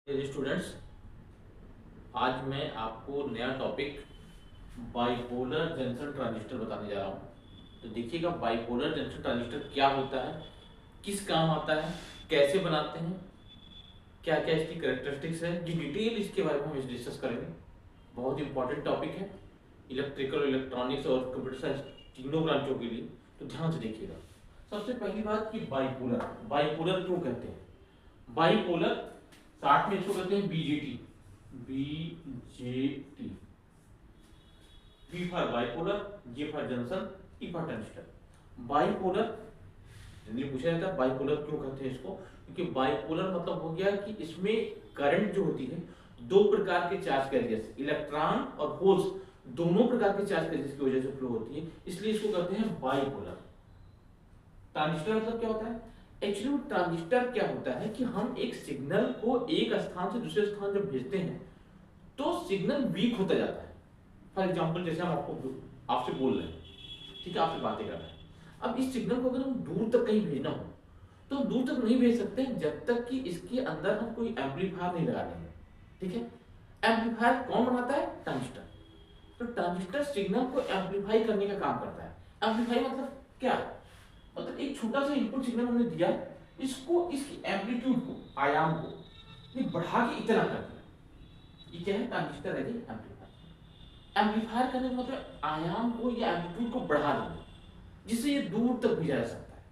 Students, आज मैं आपको नया टॉपिक बाइपोलर जंक्शन ट्रांजिस्टर बताने जा रहा हूँ। तो देखिएगा, बाइपोलर जंक्शन ट्रांजिस्टर क्या होता है, किस काम आता है, कैसे बनाते हैं, क्या क्या इसकी कैरेक्टरिस्टिक्स है, ये डिटेल इसके बारे में हम डिस्कस करेंगे। बहुत इंपॉर्टेंट टॉपिक है इलेक्ट्रिकल, इलेक्ट्रॉनिक्स और कंप्यूटर साइंस तीनों ब्रांचों के लिए, तो ध्यान से देखिएगा। सबसे पहली बात कि बाइपोलर बाइपोलर क्यों कहते हैं। बाइपोलर शॉर्ट में इसको कहते हैं BJT. BJT, B for bipolar, J for junction, T for transistor. Bipolar generally पूछा जाता है बाइपोलर क्यों कहते हैं इसको, क्योंकि बाइपोलर मतलब हो गया कि इसमें करंट जो होती है दो प्रकार के चार्ज कैरियर्स, इलेक्ट्रॉन और होल्स, दोनों प्रकार के चार्ज कैरियर्स की वजह से फ्लो होती है, इसलिए इसको कहते हैं बाइपोलर। ट्रांजिस्टर मतलब क्या होता है, एक्चुअली ट्रांजिस्टर क्या होता है कि हम एक सिग्नल को एक स्थान से दूसरे स्थान जब भेजते हैं तो सिग्नल वीक होता जाता है। फॉर एग्जांपल, जैसे हम आपसे बोल रहे हैं, ठीक है, आपसे बातें कर रहे हैं। अब इस सिग्नल को अगर हम दूर तक कहीं भेजना हो तो हम दूर तक नहीं भेज सकते जब तक कि इसके अंदर हम कोई एम्पलीफायर नहीं लगा देंगे, ठीक है। एम्पलीफायर कौन बनाता है, ट्रांजिस्टर। तो ट्रांजिस्टर सिग्नल को एम्पलीफाई करने का काम करता है। एम्पलीफाई मतलब क्या, मतलब एक छोटा सा इनपुट सिग्नल हमने दिया, इसको इसकी एम्पलीट्यूड को, आयाम को ये बढ़ा के इतना कर दिया, ये क्या है, ट्रांजिस्टर है एम्पलीफायर। एम्पलीफायर करने का मतलब आयाम को या एम्पलीट्यूड को बढ़ा देना, जिससे ये दूर तक भेजा जा सकता है,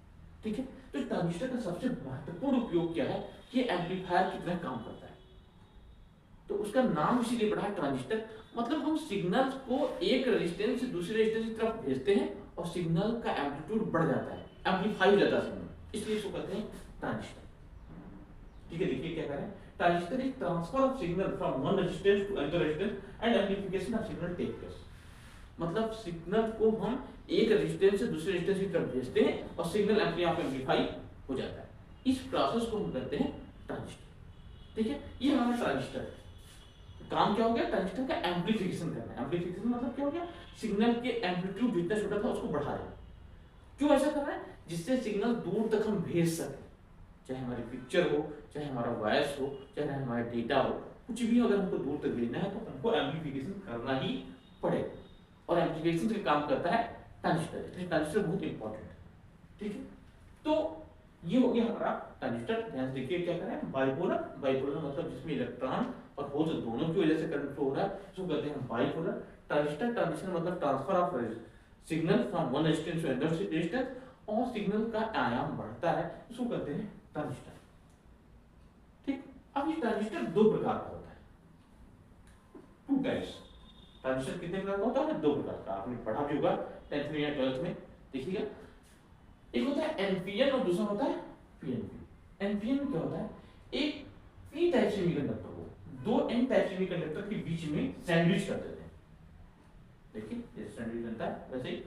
ठीक है। तो ट्रांजिस्टर का सबसे महत्वपूर्ण उपयोग क्या है, कि एम्पलीफायर की तरह काम करता है, तो उसका नाम इसीलिए पड़ा है ट्रांजिस्टर। मतलब हम सिग्नल को एक रेजिस्टेंस से दूसरे रेजिस्टेंस की तरफ भेजते हैं और सिग्नल का एम्पलीट्यूड बढ़ जाता है, एम्पलीफाई हो जाता है सिग्नल, इसलिए इसको कहते हैं ट्रांजिस्टर, ठीक है। देखिए क्या करें, transistor is transfer of signal from one resistance to another resistance and amplification of signal take place. मतलब सिग्नल को हम एक रेजिस्टेंस से दूसरे रेजिस्टेंस की तरफ भेजते हैं और सिग्नल अपने आप एम्पलीफाई हो जाता है, इस प्रोसेस को हम कहते हैं ट्रांजिस्टर, ठीक है। ये हमारा ट्रांजिस्टर है। काम क्या हो गया, ट्रांजिस्टर का एम्पलीफिकेशन करना है। एम्पलीफिकेशन मतलब क्या हो गया, सिग्नल के एम्पलीट्यूड जितना छोटा था उसको बढ़ा रहे हैं। क्यों ऐसा कर रहा है, जिससे सिग्नल दूर तक हम भेज सकें, चाहे हमारी पिक्चर हो, चाहे हमारा वॉइस हो, चाहे हमारा डेटा हो, कुछ भी अगर हमको दूर तक भेजना है तो हमको एम्पलीफिकेशन करना ही पड़ेगा, और एम्पलीफिकेशन का काम करता है ट्रांजिस्टर, इसलिए ट्रांजिस्टर बहुत इंपॉर्टेंट है, ठीक है। तो ये हो गया हमारा ट्रांजिस्टर। ध्यान से देखिए क्या कर रहे हैं, बाइपोलर। बाइपोलर मतलब जिसमें इलेक्ट्रॉन और होल्स दोनों की वजह से करंट फ्लो हो रहा है, इसको कहते हैं बाइपोलर। ट्रांजिस्टर, ट्रांजिस्टर मतलब transfer of signal from one resistance to another resistance, और सिग्नल का आयाम बढ़ता है, इसको कहते हैं ट्रांजिस्टर, ठीक। अब ये ट्रांजिस्टर दो प्रकार का होता है, टू टाइप्स। ट्रांजिस्टर कितने प्रकार का होता है, दो प्रकार का, आपने पढ़ा भी होगा 10th में या 12th में। देखिएगा, एक होता है एनपीएन और दूसरा होता है पीएनपी। एनपीएन क्या होता है, एक पी टाइप सेमीकंडक्टर को दो एन टाइप सेमीकंडक्टर के बीच में सैंडविच कर देते हैं। देखिए जैसे सैंडविच बनता है वैसे ही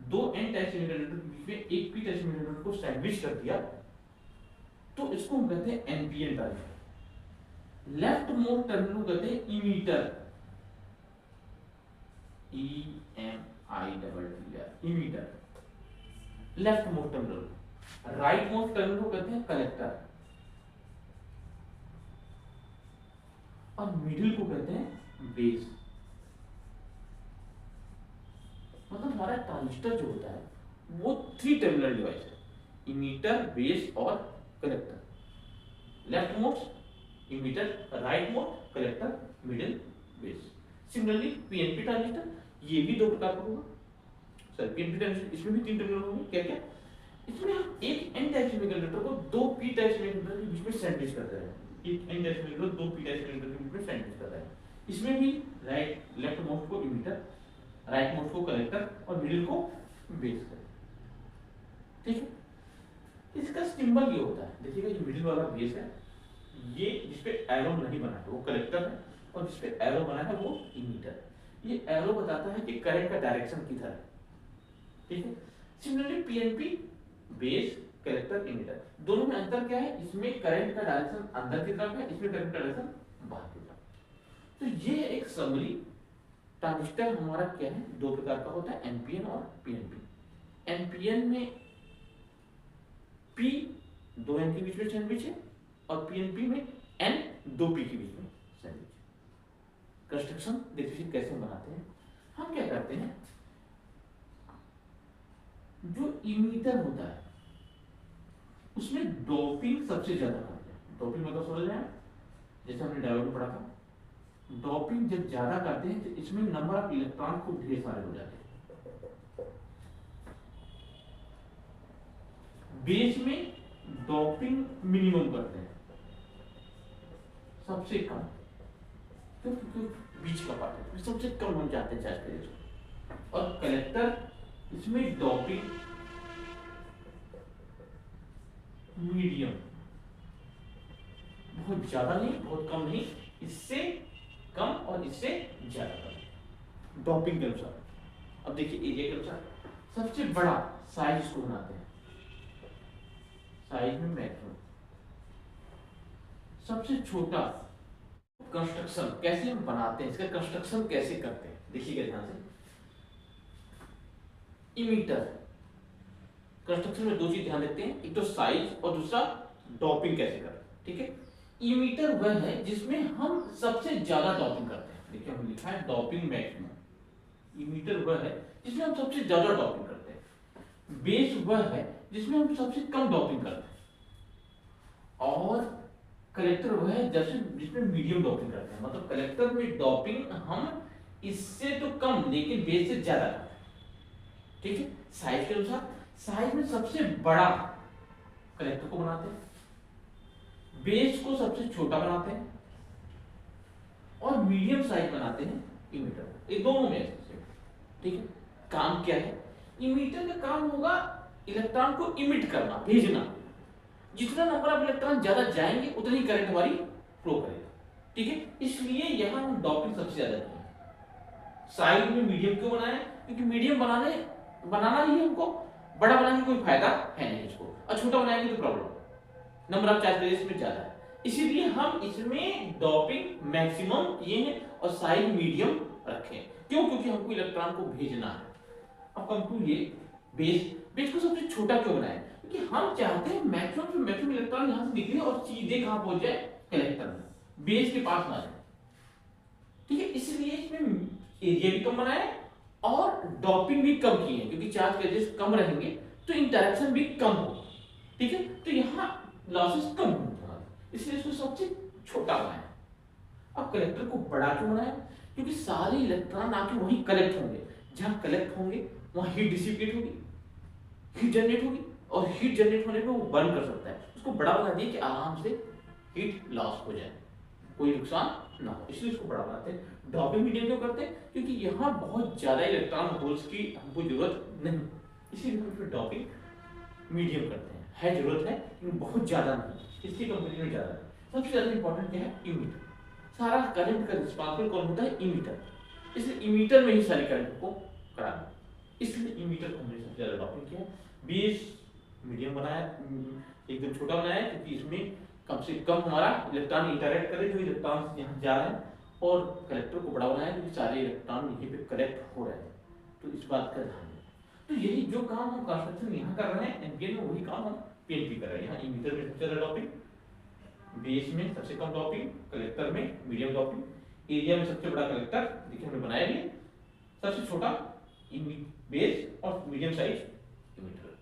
दो एन टाइप सेमीकंडक्टर के बीच में एक पी टाइप सेमीकंडक्टर को सैंडविच कर दिया, तो इसको हम कहते हैं NPN transistor. Left most terminal को कहते हैं emitter, E M I double T R, emitter, left most terminal. Right most terminal को कहते हैं कलेक्टर, और मिडिल को कहते हैं बेस। मतलब हमारा ट्रांजिस्टर जो होता है वो थ्री टर्मिनल डिवाइस है, इमीटर, बेस और collector. Left most emitter, right most collector, middle base. Similarly PNP transistor, ये भी दो प्रकार का होगा। सर पीएनपी ट्रांजिस्टर, इसमें भी तीन टर्मिनल होंगे, क्या क्या, इसमें हम एक एन टाइप सेमीकंडक्टर को दो पी टाइप सेमीकंडक्टर के बीच में सैंडविच करते हैं। एक एन टाइप सेमीकंडक्टर दो पी टाइप सेमीकंडक्टर के बीच में सैंडविच करता है। इसमें भी राइट लेफ्ट मोस्ट को इमीटर, राइट मोस्ट को कलेक्टर और मिडिल को बेस कर, ठीक है। इसका सिंबल ये होता है, देखिएगा ये मिडिल वाला बेस है, ये जिसपे एरो नहीं बना है वो कलेक्टर है, और जिसपे एरो बना है वो इमीटर। ये एरो बताता है कि करंट का डायरेक्शन किधर है, ठीक है। Similarly PNP, base, collector, emitter, दोनों में अंतर क्या है, इसमें करंट का डायरेक्शन अंदर की तरफ है, इसमें करंट का डायरेक्शन बाहर की तरफ। तो ये एक समरी ट्रांजिस्टर हमारा क्या है, दो प्रकार का होता है, एनपीएन और पीएनपी। एनपीएन में पी दो एन के बीच में सैंडविच है, और पीएनपी में एन दो पी के बीच में सैंडविच। कंस्ट्रक्शन देखिए कैसे हम बनाते हैं। हम क्या करते हैं, जो इमीटर होता है उसमें डोपिंग सबसे ज्यादा करते हैं। डोपिंग मतलब समझ रहे हैं, जैसे हमने डायोड में पढ़ा था, डोपिंग जब ज्यादा करते हैं तो इसमें नंबर ऑफ इलेक्ट्रॉन खूब ढेर सारे हो जाते हैं। बेस में डोपिंग मिनिमम करते हैं, सबसे कम, क्योंकि बीच का पार्ट है सबसे कम हम जाते हैं चार्ज करें। और कलेक्टर इसमें डोपिंग मीडियम, बहुत ज्यादा नहीं बहुत कम नहीं, इससे कम और इससे ज्यादा कम डोपिंग के अनुसार। अब देखिए एरिया के अनुसार सबसे बड़ा साइज इसको बनाते हैं, साइज में मैक्सिमम। सबसे छोटा कंस्ट्रक्शन कैसे हम बनाते हैं, इसका कंस्ट्रक्शन कैसे करते हैं देखिएगा ध्यान से। इमीटर कंस्ट्रक्शन में दो चीज ध्यान देते हैं, एक तो साइज और दूसरा डॉपिंग कैसे करते हैं। ठीक है, इमीटर वह है जिसमें हम सबसे ज्यादा डॉपिंग करते हैं। देखिए हमने लिखा है डॉपिंग मैक्सिमम। इमीटर वह है जिसमें हम सबसे ज्यादा डॉपिंग करते हैं। बेस वह है जिसमें हम सबसे कम डॉपिंग करते हैं। और कलेक्टर वह है जैसे जिसमें मीडियम डॉपिंग करते हैं। मतलब कलेक्टर में डॉपिंग हम इससे तो कम लेकिन बेस से ज्यादा करते हैं। ठीक है, साइज के अनुसार साइज में सबसे बड़ा कलेक्टर को बनाते हैं, बेस को सबसे छोटा बनाते हैं और मीडियम साइज बनाते हैं इमीटर। ये दोनों में है। ठीक है, काम क्या है, इमीटर का काम होगा इलेक्ट्रॉन को इमिट करना, भेजना। जितना नंबर ऑफ इलेक्ट्रॉन ज्यादा जाएंगे उतनी ही करंट हमारी फ्लो करेगा। ठीक है, इसलिए यहां हम डॉपिंग सबसे ज्यादा किए। साइड में मीडियम क्यों बनाए, क्योंकि मीडियम बनाना ही हमको, बड़ा बनाने में कोई फायदा है नहीं इसको, और छोटा बनाएंगे तो प्रॉब्लम, नंबर ऑफ चार्ज इसमें ज्यादा है। इसीलिए हम इसमें डॉपिंग मैक्सिमम ये है और साइज मीडियम रखें। क्यों, क्योंकि हमको इलेक्ट्रॉन को भेजना है। अब कम टू ये बेस को सबसे छोटा क्यों बनाए, क्योंकि हम चाहते हैं मैक्सिमम से मैक्सिमम इलेक्ट्रॉन यहां से निकले और सीधे कहां पहुंच जाए, कलेक्टर में, बेस के पास ना जाए। ठीक है, इसलिए इसमें एरिया भी कम बनाए और डॉपिंग भी कम की है, क्योंकि चार्ज चार्जेस कम रहेंगे तो इंटरेक्शन भी कम होगा। ठीक है, तो यहां लॉसेस कम होगा, इसलिए इसको सबसे छोटा बनाया। अब कलेक्टर को बड़ा क्यों बनाया, क्योंकि सारे इलेक्ट्रॉन आके वहीं कलेक्ट होंगे। जहां कलेक्ट होंगे वहां हीट डिसिपेट होगी, हीट जनरेट होगी, और हीट जनरेट होने पे वो बर्न कर सकता है। उसको बड़ा बना दिए कि आराम से हीट लॉस हो जाए, कोई नुकसान ना हो, इसलिए इसको बड़ा बनाते हैं। डॉपिंग मीडियम क्यों करते हैं, क्योंकि यहाँ बहुत ज्यादा इलेक्ट्रॉन होल्स की हमको जरूरत नहीं, इसीलिए हम फिर डॉपिंग मीडियम करते हैं। जरूरत है लेकिन बहुत ज्यादा नहीं, इसलिए कंपनी में ज्यादा है। सबसे ज्यादा इंपॉर्टेंट क्या है, इमीटर। सारा करंट का रिस्पांसिबल कौन होता है, इमीटर। इसलिए इमीटर में ही सारी करंट को कराना, इसलिए इमीटर को हमने सबसे ज्यादा डॉपिंग किया। बेस मीडियम बनाया, एकदम छोटा बनाया, क्योंकि इसमें कम से कम हमारा इलेक्ट्रॉन इंटरेक्ट करे जो इलेक्ट्रॉन यहाँ जा रहे हैं। और कलेक्टर को बड़ा बनाया क्योंकि सारे इलेक्ट्रॉन यहीं पे कलेक्ट हो रहे हैं, तो इस बात का ध्यान रखें। तो यही जो काम हम कंस्ट्रक्शन यहाँ कर रहे हैं एनपीएन में, वही काम हम पीएनपी कर रहे हैं। यहाँ इमीटर में सबसे ज्यादा डॉपिंग, बेस में सबसे कम डॉपिंग, कलेक्टर में मीडियम डॉपिंग, एरिया में सबसे बड़ा कलेक्टर देखिए हमने बनाया भी, सबसे छोटा बेस और मीडियम साइज इमीटर।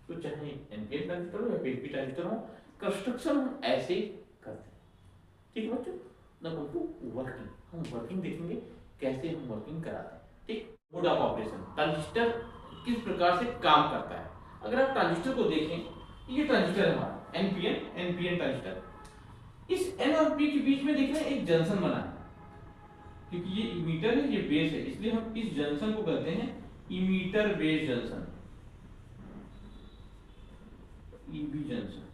तो चाहे एनपीएन ट्रांजिस्टर हो या पीएनपी ट्रांजिस्टर हो, कंस्ट्रक्शन हम ऐसे करते हैं। ठीक है बच्चों, नंबर 2 वर्किंग। हम वर्किंग देखेंगे कैसे हम वर्किंग कराते हैं। ठीक, मोड ऑफ ऑपरेशन, ट्रांजिस्टर किस प्रकार से काम करता है। अगर आप ट्रांजिस्टर को देखें, ये ट्रांजिस्टर है हमारा एनपीएन ट्रांजिस्टर। इस एन और पी के बीच में देख रहे हैं एक जंक्शन बना है, क्योंकि ये इमीटर है ये बेस है, इसलिए हम इस जंक्शन को कहते हैं emitter base junction, EB junction.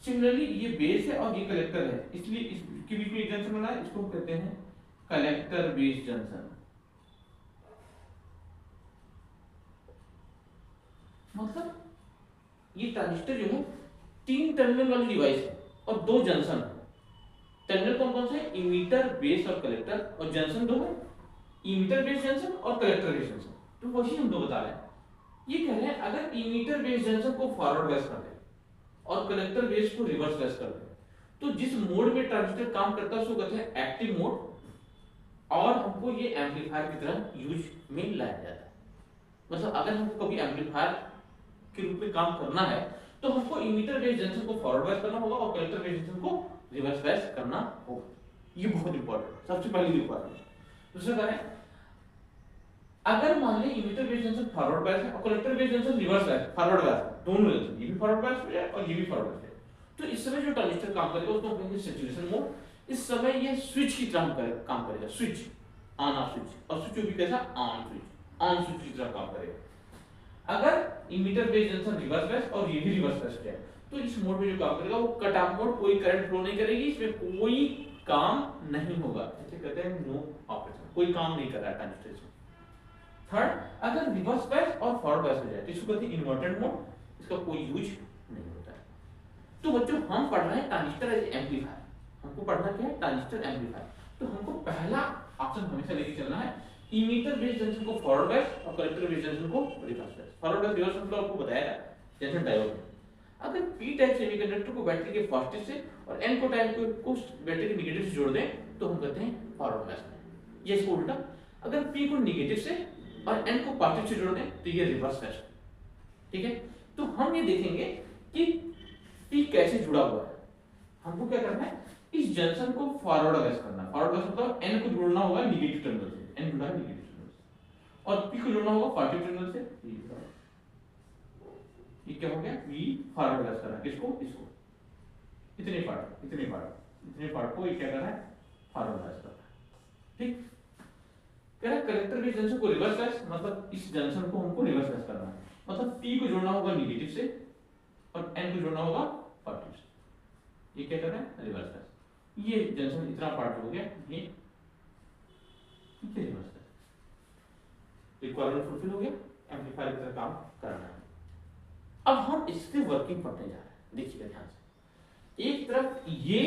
Similarly ये बेस है और ये कलेक्टर है, इसलिए इसके बीच में एक जंक्शन बना है, इसको कहते हैं कलेक्टर बेस जंक्शन। मतलब ये ट्रांजिस्टर जो है 3 टर्मिनल वाली डिवाइस है और 2 जंक्शन है। टर्मिनल कौन कौन से हैं, इमीटर बेस और कलेक्टर, और जंक्शन 2 है, इमीटर बेस जंक्शन और कलेक्टर बेस जंक्शन। तो वही हम 2 बता रहे हैं। ये कह रहे हैं अगर इमीटर बेस जंक्शन को फॉरवर्ड बेस कर दे और कलेक्टर बेस को रिवर्स बेस कर दे, तो जिस मोड में ट्रांजिस्टर काम करता है उसको कहते हैं एक्टिव मोड, और हमको ये एम्पलीफायर की तरह यूज में लाया जाता है। मतलब अगर हमको कभी एम्पलीफायर के रूप में काम करना है तो हमको इमीटर बेस्ड जंक्शन को फॉरवर्ड बायस करना होगा और कलेक्टर बेस्ड जंक्शन को रिवर्स बायस करना होगा। ये बहुत इंपॉर्टेंट, सबसे पहली रिक्वायरमेंट। दूसरा क्या है, अगर मान ले emitter based junction forward bias है और collector based junction reverse bias, forward bias, दोनों जंक्शन ये भी फॉरवर्ड बायस हो जाए और ये भी फॉरवर्ड बायस है, तो इस समय जो ट्रांजिस्टर काम करेगा उसको हम कहेंगे सैचुरेशन मोड। इस समय ये स्विच की तरह काम करेगा, स्विच ऑन ऑफ स्विच, और स्विच भी कैसा, ऑन स्विच, ऑन स्विच की तरह काम करेगा। अगर emitter based junction reverse bias और ये भी रिवर्स बायस है तो इस मोड में जो काम करेगा वो कट ऑफ मोड, कोई करंट फ्लो नहीं करेगी, इसमें कोई काम नहीं होगा, इसे कहते हैं नो ऑपरेशन, कोई काम नहीं कर रहा है ट्रांजिस्टर। थर्ड, अगर रिवर्स बायस और फॉरवर्ड बायस हो जाए तो इसको कहते हैं इन्वर्टेड मोड, इसका कोई यूज नहीं होता है। तो बच्चों हम पढ़ रहे हैं ट्रांजिस्टर एज एम्पलीफायर, हमको पढ़ना क्या है, ट्रांजिस्टर एम्पलीफायर। तो हमको पहला ऑप्शन हमेशा लेके चलना है, इमीटर बेस्ड जंक्शन को फॉरवर्ड बायस और कलेक्टर बेस्ड जंक्शन को reverse bias. Forward bias reverse मतलब आपको बताया था जंक्शन डायोड में। अगर पी टाइप सेमीकंडक्टर को बैटरी के पॉजिटिव से और एन को टाइप को बैटरी के नेगेटिव से जोड़ दें तो हम कहते हैं फॉरवर्ड बायस में। ये इसको उल्टा, अगर पी को नेगेटिव से और एन को पॉजिटिव से जोड़ दें तो ये रिवर्स बायस। ठीक है, तो हम ये देखेंगे कि पी कैसे जुड़ा हुआ है। हमको क्या करना है, इस जंक्शन को फॉरवर्ड बायस करना है। फॉरवर्ड बायस मतलब एन को जोड़ना होगा नेगेटिव टर्मिनल से, एन जुड़ा है नेगेटिव टर्मिनल से, और पी को जोड़ना होगा पॉजिटिव टर्मिनल से। ये क्या हो गया, पी फॉरवर्ड बायस करना है, किसको, इसको, इतने पार्ट को ये क्या करना है, फॉरवर्ड बायस करना है। ठीक, कह रहा है कलेक्टर बेस्ड जंक्शन को रिवर्स बायस, मतलब इस जंक्शन को हमको रिवर्स बायस करना है, मतलब पी को जोड़ना होगा नेगेटिव से और एन को जोड़ना होगा पॉजिटिव से। ये क्या कर रहा है, रिवर्स बायस। ये जंक्शन इतना पार्ट हो गया, ये रिवर्स बायस, रिक्वायरमेंट फुलफिल हो गया, एम्पलीफायर की तरह काम करना है। अब हम इसकी वर्किंग पढ़ने जा रहे हैं, देखिएगा ध्यान से। एक तरफ ये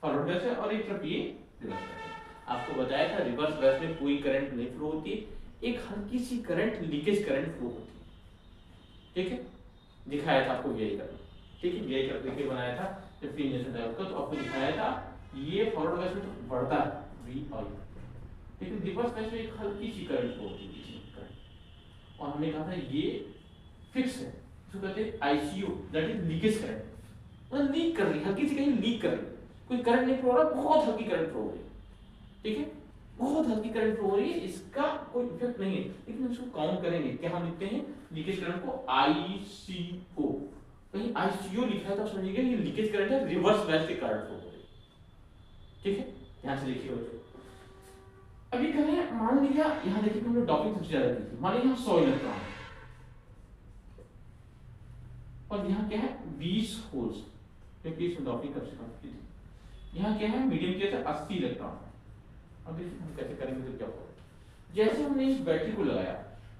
फॉरवर्ड बायस है और एक तरफ ये रिवर्स बायस है। आपको बताया था रिवर्स बायस में कोई करंट नहीं फ्लो होती है, एक हल्की सी करंट, लीकेज करंट फ्लो होती है। ठीक है, दिखाया था आपको यही करना। ठीक है, यही करके बनाया था जब फ्री इंजेक्शन डायोड का, तो आपको दिखाया था ये फॉरवर्ड बायस में तो बढ़ता है वी और यू, लेकिन रिवर्स बायस में एक हल्की सी करंट फ्लो होती है, और हमने कहा था ये फिक्स है, इसको कहते हैं ICU, that is leakage current, मतलब लीक कर रही है, हल्की सी कहीं लीक कर रही है, कोई करंट नहीं फ्लो हो रहा, बहुत हल्की करंट फ्लो हो रही है। ठीक है, बहुत हल्की करंट फ्लो हो रही है, इसका कोई इफेक्ट नहीं है, लेकिन हम इसको काउंट करेंगे। क्या हम लिखते हैं लीकेज करंट को, आईसीओ, कहीं आईसीओ लिखा है तो समझिएगा ये लीकेज करंट है, रिवर्स बायस के कारण फ्लो हो रही है। ठीक है, ध्यान से देखिए बच्चों। अभी कहें, मान लिया यहाँ देखिए हमने डॉपिंग सबसे ज्यादा की थी, मान लिया यहाँ 100 इलेक्ट्रॉन और यहाँ क्या है 20 होल्स, क्योंकि इसमें डॉपिंग कब से कम की थी। यहाँ क्या है, मीडियम किया था 80 इलेक्ट्रॉन। अब देखिए हम कैसे करेंगे तो क्या होगा, जैसे हमने इस बैटरी को लगाया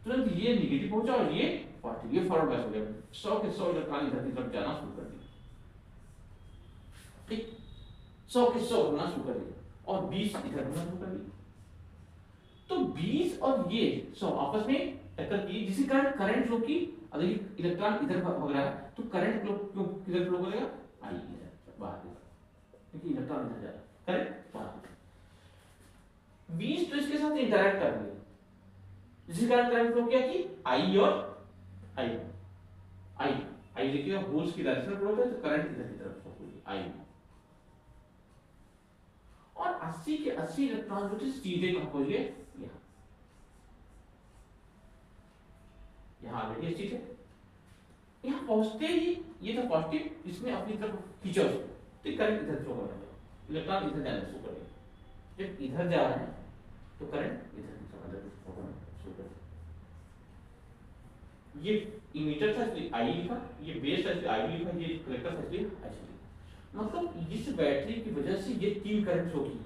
तुरंत ये नेगेटिव पहुंचा और ये पॉजिटिव, ये फॉरवर्ड बायस हो गया, 100 के 100 इलेक्ट्रॉन इधर की तरफ जाना शुरू कर दिया। ठीक, 100 के 100 होना शुरू कर दिया और 20 इधर होना शुरू कर दिया। तो 20 और ये 100 आपस में टक्कर की, जिसके कारण करंट फ्लो की, अगर इलेक्ट्रॉन इधर भाग रहा है तो करंट फ्लो क्यों किधर फ्लो करेगा, आई इधर बाहर की तरफ, क्योंकि इलेक्ट्रॉन इधर जा रहा है, करंट बाहर। 20 तो इसके साथ इंटरैक्ट कर रही है, जिसके कारण करंट फ्लो किया कि आई और आई देखिएगा होल्स की डायरेक्शन फ्लो होता है तो करंट इधर की तरफ फ्लो होगी, आई। और 80 के 80 इलेक्ट्रॉन जो थे सीधे कहां पहुंच गए, यहाँ ऑलरेडी स्थित है, यहाँ पहुंचते ही ये तो पॉजिटिव, इसने अपनी तरफ खींचा उसको, तो करंट इधर फ्लो करने लगा, इलेक्ट्रॉन इधर जाने शुरू कर दिया। जब इधर जा रहे हैं तो करंट इधर फ्लो करना शुरू कर दिया। ये इमीटर था इसलिए आई लिखा, ये बेस था इसलिए आई लिखा, ये कलेक्टर था इसलिए आई लिखा। मतलब इस बैटरी की वजह से ये तीन करंट फ्लो की,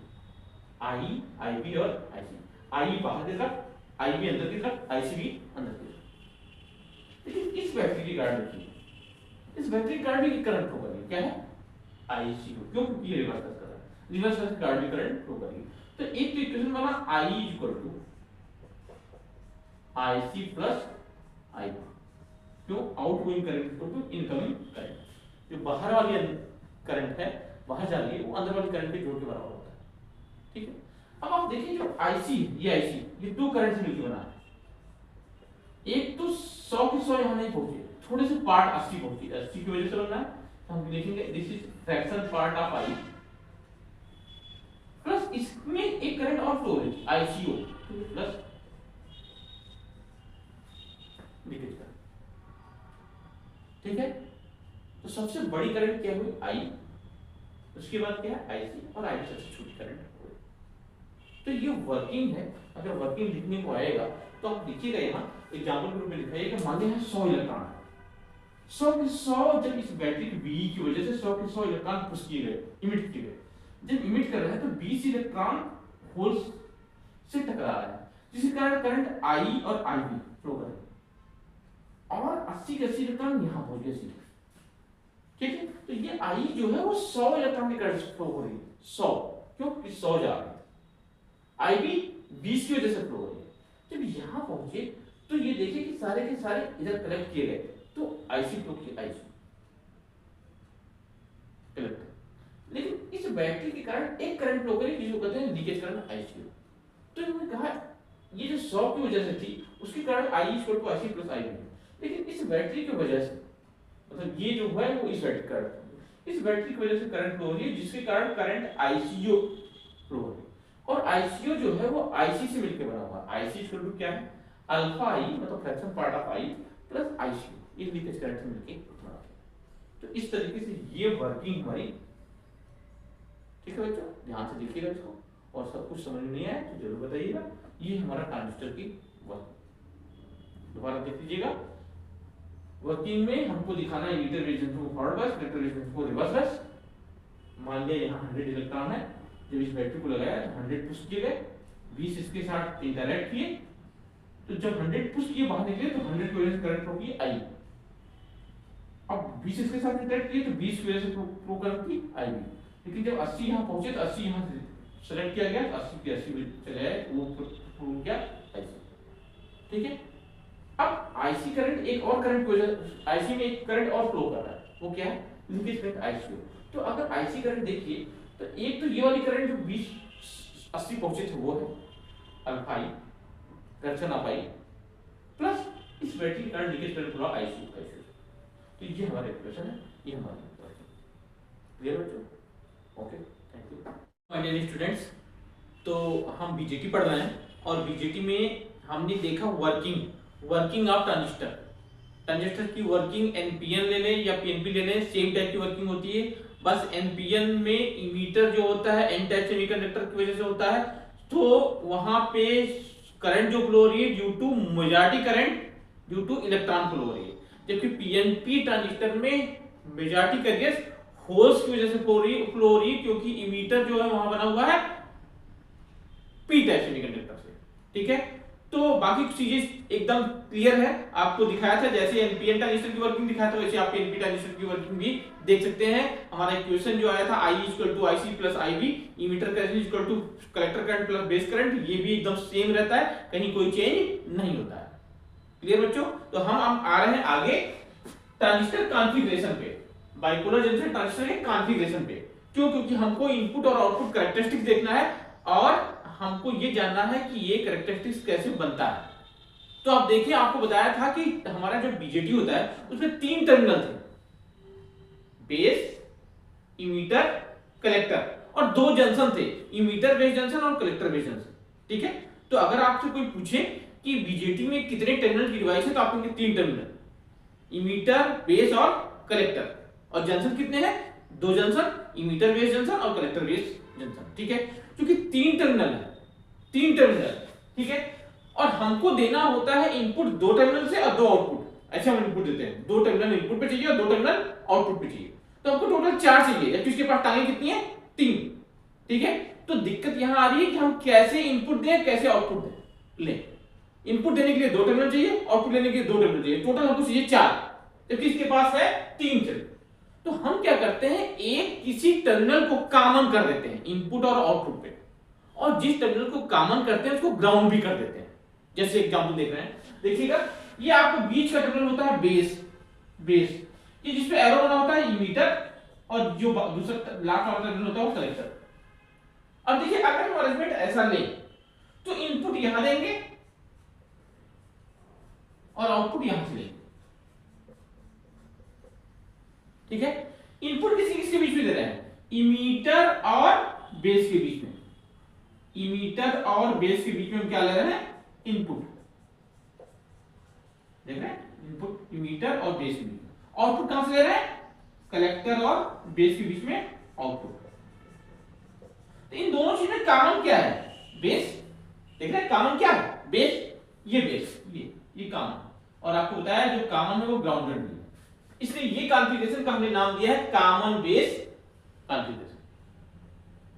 आई, आईबी और आईसी। आई बाहर की तरफ, आईबी अंदर की तरफ, आईसी भी अंदर की तरफ। लेकिन इस बैटरी के कारण देखिए, इस बैटरी के कारण भी करंट फ्लो करेगी, क्या है आईसीयू, क्यों, क्योंकि ये रिवर्स कर रहा है, रिवर्स के कारण भी करंट फ्लो करेगी। तो एक तो इक्वेशन बना I equal to IC plus I, क्यों, outgoing current equal to incoming current, जो बाहर वाली करंट है बाहर जा रही है वो अंदर वाली करंट के जोड़ के बराबर होता है, ठीक है। अब आप देखिए जो आईसी, ये आईसी, ये दो करंट से मिलकर बना है। एक तो 100 की 100 यहां नहीं पहुंचे, थोड़े से पार्ट 80 पहुंची, 80 की वजह से बना है। हम देखेंगे this is fraction part of I, plus इसमें एक करंट और फ्लो है आईसीओ, प्लस लीकेज करंट, ठीक है। तो सबसे बड़ी करंट क्या हुई आई, उसके बाद क्या है आईसी, और आई सबसे छोटी करंट हुई। तो ये वर्किंग है। अगर वर्किंग लिखने को आएगा तो आप देखिएगा यहाँ एग्जांपल ग्रुप में लिखा है कि मान लिया है 100 इलेक्ट्रॉन है, 100 के 100 जब इस बैटरी के बी की वजह से 100 के 100 इलेक्ट्रॉन पुश किए गए, इमिट किए गए। जब इमिट कर रहे हैं तो 20 इलेक्ट्रॉन होल्स से टकरा रहा है, जिसके कारण करंट आई और आई भी फ्लो कर रही है, और 80 के 80 इलेक्ट्रॉन यहाँ पहुंच गए सीधे, ठीक है। तो ये आई जो है वो 100 इलेक्ट्रॉन की करंट फ्लो हो रही है, 100, क्योंकि 100 जा रही है, आई भी 20 की वजह से फ्लो हो रही है। जब यहां पहुंचे तो ये देखिए कि सारे के सारे इधर कलेक्ट किए गए, तो आईसी फ्लो की आईसी कलेक्ट, लेकिन इस बैटरी के कारण एक करंट फ्लो करी जिसको कहते हैं लीकेज करंट आईसीओ। तो इन्होंने कहा ये जो 100 की वजह से थी उसके कारण आई इक्वल टू आईसी प्लस आई, लेकिन इस बैटरी की वजह से, मतलब ये जो है वो इस बैटरी करंट, इस बैटरी की वजह से करंट फ्लो हो रही है, जिसके कारण करंट आईसीओ फ्लो हो रही है। और आईसीओ जो है वो आईसी से मिलकर बना हुआ है। आईसी इक्वल टू क्या है, अल्फा आई मतलब fraction part of I plus ICO, ये लीकेज करंट से मिलकर बना है। तो इस तरीके से ये वर्किंग हमारी, ठीक है बच्चों, ध्यान से देखिएगा इसको, और सब कुछ समझ में नहीं आया तो जरूर बताइएगा। ये हमारा ट्रांजिस्टर की वर्किंग, दोबारा देख लीजिएगा। वर्किंग में हमको दिखाना है इमिटर रेजिस्टेंस को फॉरवर्ड बायस, कलेक्टर रेजिस्टेंस को रिवर्स बायस। मान लिया यहाँ 100 इलेक्ट्रॉन है, जब इस बैटरी को लगाया तो 100 पुश किए गए, 20 इसके साथ इंटरैक्ट किए, तो जब 100 पुश किए बाहर निकले तो 100 की वजह से करंट फ्लो की आई, अब 20 इसके साथ इंटरैक्ट किए तो 20 की वजह से फ्लो करंट की आई भी। लेकिन जब 80 यहाँ पहुंचे तो 80 यहाँ से सेलेक्ट किया गया, 80 की 80 में चले आए, वो फ्लो किया आईसी, ठीक है। अब आईसी करंट एक और करंट की वजह, आईसी में एक करंट और फ्लो कर रहा है, वो क्या है, लीकेज करंट आईसीओ। तो अगर आईसी करंट देखिए तो एक तो ये वाली करंट जो 20 80 पहुंचे थे वो है alpha I, fraction of I, plus इस battery current leakage current flow ICO का। तो ये हमारा इक्वेशन है, ये हमारा क्लियर बच्चों, okay, thank you my dear students. तो हम बीजेटी पढ़ रहे हैं, और बीजेटी में हमने देखा वर्किंग ऑफ ट्रांजिस्टर। ट्रांजिस्टर की वर्किंग एनपीएन ले लें या पीएनपी ले लें, सेम टाइप की वर्किंग होती है। बस एनपीएन में इमीटर जो होता है एन टाइप सेमीकंडक्टर की वजह से होता है, तो वहां पे करंट जो फ्लो हो रही है due to majority current due to electron flow हो रही है। जबकि पीएनपी ट्रांजिस्टर में मेजॉरिटी करंट होल्स की वजह से फ्लो हो रही है, क्योंकि इमीटर जो है वहां बना हुआ है पी टाइप सेमीकंडक्टर से, ठीक है। तो बाकी चीजें एकदम क्लियर है, आपको दिखाया था जैसे एनपीएन ट्रांजिस्टर की वर्किंग दिखाया था वैसे आप पीएनपी ट्रांजिस्टर की वर्किंग भी देख सकते हैं। हमारा इक्वेशन जो आया था I equal to IC plus IB, emitter current equal to collector current plus base current, ये भी एकदम सेम रहता है, कहीं कोई चेंज नहीं होता है। क्लियर बच्चों? तो हम आ रहे हैं आगे ट्रांजिस्टर कॉन्फ़िगरेशन पे, बाइपोलर जंक्शन ट्रांजिस्टर के कॉन्फ़िगरेशन पे। क्यों? क्योंकि हमको इनपुट और आउटपुट कैरेक्टरिस्टिक्स देखना है, और हमको ये जानना है कि ये कैरेक्टरिस्टिक्स कैसे बनता है। तो आप देखिए, आपको बताया था कि हमारा जो बीजेटी होता है उसमें 3 टर्मिनल थे, बेस, इमीटर, कलेक्टर, और 2 जंक्शन थे, इमीटर बेस जंक्शन और कलेक्टर बेस जंक्शन, ठीक है। तो अगर आपसे कोई पूछे कि बीजेटी में कितने टर्मिनल की डिवाइस है, तो आप कहेंगे 3 टर्मिनल, इमीटर, बेस और कलेक्टर, और जंक्शन कितने हैं? 2 जंक्शन, इमीटर बेस जंक्शन और कलेक्टर बेस जंक्शन, ठीक है। क्योंकि 3 टर्मिनल है, 3 टर्मिनल, ठीक है। और हमको देना होता है इनपुट 2 टर्मिनल से और 2 आउटपुट, ऐसे हम इनपुट देते हैं, 2 टर्मिनल इनपुट पे चाहिए और 2 टर्मिनल आउटपुट पे चाहिए, तो हमको टोटल 4 चाहिए, जबकि उसके पास टांगे कितनी है? 3, ठीक है। तो दिक्कत यहां आ रही है कि हम कैसे इनपुट दें, कैसे आउटपुट दें। ले, इनपुट देने के लिए 2 टर्मिनल चाहिए, आउटपुट देने के लिए 2 टर्मिनल चाहिए, टोटल हमको चाहिए 4, जबकि इसके पास है 3 टर्मिनल। तो हम क्या करते हैं, एक किसी टर्मिनल को कॉमन कर देते हैं इनपुट और आउटपुट पे, और जिस टर्मिनल को कॉमन करते हैं उसको ग्राउंड भी कर देते हैं। जैसे एग्जांपल देख रहे हैं, देखिएगा, ये आपको बीच का टर्मिनल होता है बेस, ये जिसपे एरो बना होता है इमीटर, और जो दूसरा लास्ट वाला टर्मिनल होता है वो कलेक्टर। अब देखिए अगर हम अरेंजमेंट ऐसा ले तो इनपुट यहां देंगे और आउटपुट यहां से लेंगे, ठीक है। इनपुट किसी किसके बीच में दे रहे हैं, इमीटर और बेस के बीच में, इमीटर और बेस के बीच में हम क्या ले रहे हैं, इनपुट, देख रहे हैं, इनपुट इमीटर और बेस के बीच में। आउटपुट कहां से ले रहे हैं, कलेक्टर और बेस के बीच में आउटपुट। तो इन दोनों चीज में कॉमन क्या है, बेस, देख रहे हैं कॉमन क्या है, बेस, ये बेस, ये कॉमन, और आपको बताया जो कॉमन है वो ग्राउंडेड भी है, इसलिए ये कॉन्फ़िगरेशन का हमने नाम दिया है कॉमन बेस कॉन्फ़िगरेशन।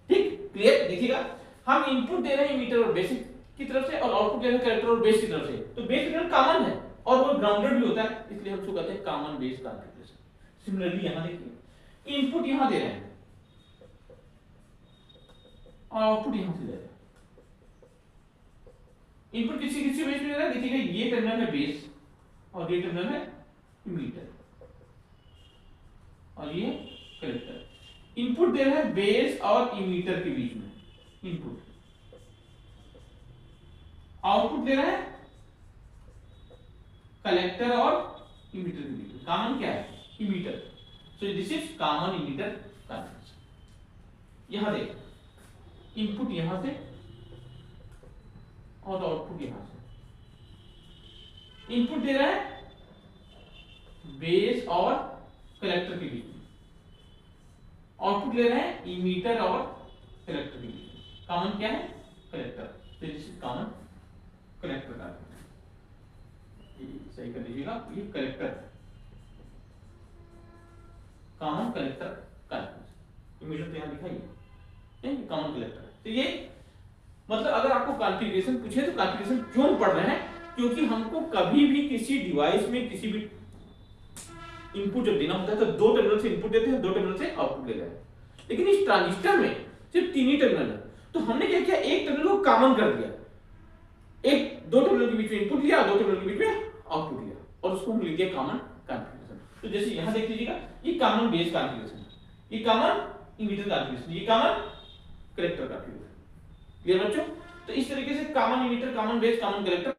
ठीक, क्लियर। देखिएगा हम इनपुट दे रहे हैं मीटर और बेस की तरफ से और आउटपुट दे रहे हैं कलेक्टर और बेस की तरफ से, तो बेस की तरफ कॉमन है और वो ग्राउंडेड भी होता है, इसलिए हम उसको कहते हैं कॉमन बेस कॉन्फ़िगरेशन। सिमिलरली यहां देखिए इनपुट यहां दे रहे हैं और आउटपुट यहां से दे रहे हैं। इनपुट किसी किसी बेस में दे रहा है, देखिएगा ये टर्मिनल है बेस और ये टर्मिनल है इमीटर और ये कलेक्टर। इनपुट दे रहे हैं बेस और इमीटर के बीच में इनपुट, आउटपुट दे रहे हैं कलेक्टर और इमीटर के बीच में। कॉमन क्या है, emitter, so this is common emitter configuration. यहां देख इनपुट यहां से और आउटपुट यहां से, इनपुट दे रहा है बेस और कलेक्टर के बीच में, आउटपुट ले रहे हैं इमीटर और कलेक्टर के बीच में। कॉमन क्या है, कलेक्टर, तो दिस इज कॉमन कलेक्टर का, सही कर लीजिएगा, ये कलेक्टर, कॉमन कलेक्टर का, इमीटर तो यहां दिखाइए, कॉमन कलेक्टर। तो ये मतलब अगर आपको कॉन्फ़िगरेशन पूछे तो कॉन्फ़िगरेशन क्यों पढ़ रहे हैं, क्योंकि हमको कभी भी किसी डिवाइस में किसी भी इनपुट जब देना होता है तो दो टर्मिनल से इनपुट देते हैं, दो टर्मिनल से आउटपुट देते हैं, लेकिन इस ट्रांजिस्टर में सिर्फ तीन ही टर्मिनल है, तो हमने क्या किया, एक टर्मिनल को कॉमन कर दिया, एक दो टर्मिनल के बीच में इनपुट लिया, दो टर्मिनल के बीच में आउटपुट लिया और उसको हम लिख दिया कॉमन कॉन्फ़िगरेशन। तो जैसे यहां देख लीजिएगा ये कॉमन बेस कॉन्फ़िगरेशन, ये कॉमन इमीटर कॉन्फ़िगरेशन, ये कॉमन कलेक्टर कॉन्फ़िगरेशन। क्लियर बच्चों। तो इस तरीके से common emitter, common base, common collector